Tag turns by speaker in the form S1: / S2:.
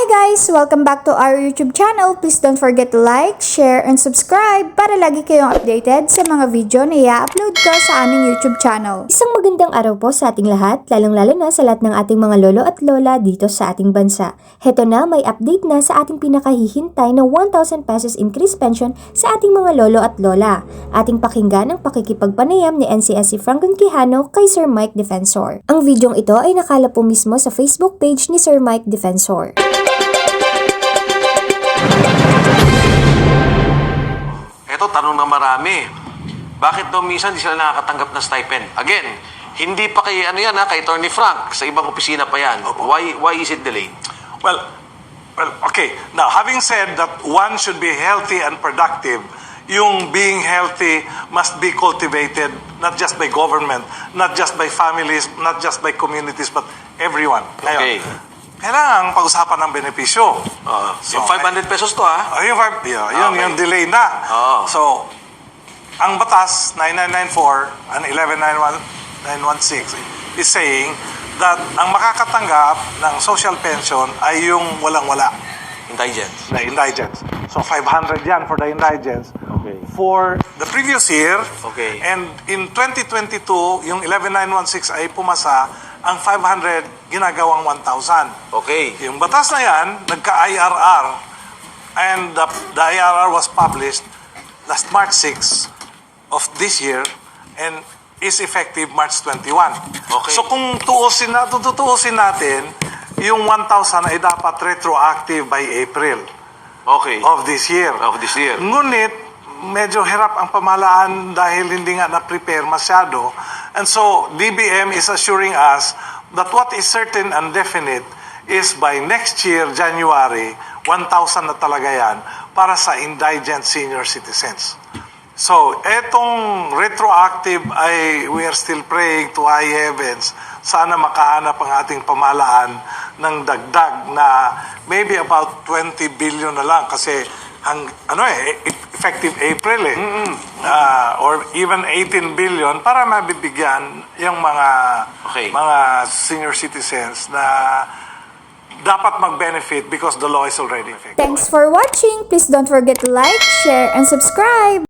S1: Hi guys! Welcome back to our YouTube channel. Please don't forget to like, share, and subscribe para lagi kayong updated sa mga video na i-upload ko sa aming YouTube channel. Isang magandang araw po sa ating lahat, lalong-lalo na sa lahat ng ating mga lolo at lola dito sa ating bansa. Heto na, may update na sa ating pinakahihintay na 1,000 pesos increase pension sa ating mga lolo at lola. Ating pakinggan ang pakikipagpanayam ni NCSC Franklin Quijano kay Sir Mike Defensor. Ang videong ito ay nakala po mismo sa Facebook page ni Sir Mike Defensor.
S2: Ito, tanong na marami. Bakit daw minsan di sila nakakatanggap ng stipend? Again, hindi pa kay kay Attorney Frank, sa ibang opisina pa yan. Why is it delayed?
S3: Well, okay. Now, having said that one should be healthy and productive, yung being healthy must be cultivated not just by government, not just by families, not just by communities, but everyone.
S2: Okay.
S3: Kailangan pag-usapan ng benepisyo.
S2: Yung 500 pesos to, ha?
S3: Yung delay na. So, ang batas 9994 and 11916 is saying that ang makakatanggap ng social pension ay yung walang-wala.
S2: Indigents.
S3: Na indigents. So, 500 yan for the indigents.
S2: Okay.
S3: For the previous year,
S2: Okay.
S3: and in 2022, yung 11916 ay pumasa, ang 500 ginagawang 1,000.
S2: Okay.
S3: Yung batas na yan, nagka-IRR, and the IRR was published last March 6 of this year, and is effective March 21.
S2: Okay.
S3: So kung tutuusin natin, yung 1,000 ay dapat retroactive by April
S2: Okay.
S3: of this year.
S2: Of this year.
S3: Ngunit, medyo hirap ang pamahalaan dahil hindi nga na-prepare masyado. And so, DBM is assuring us that what is certain and definite is by next year, January, 1,000 na talaga yan para sa indigent senior citizens. So, etong retroactive ay we are still praying to high heavens. Sana makahanap ang ating pamahalaan ng dagdag na maybe about 20 billion na lang kasi effective April or even 18 billion para mabibigyan yung mga senior citizens na dapat mag-benefit because the law is already effective.
S1: Thanks for watching! Please don't forget to like, share, and subscribe!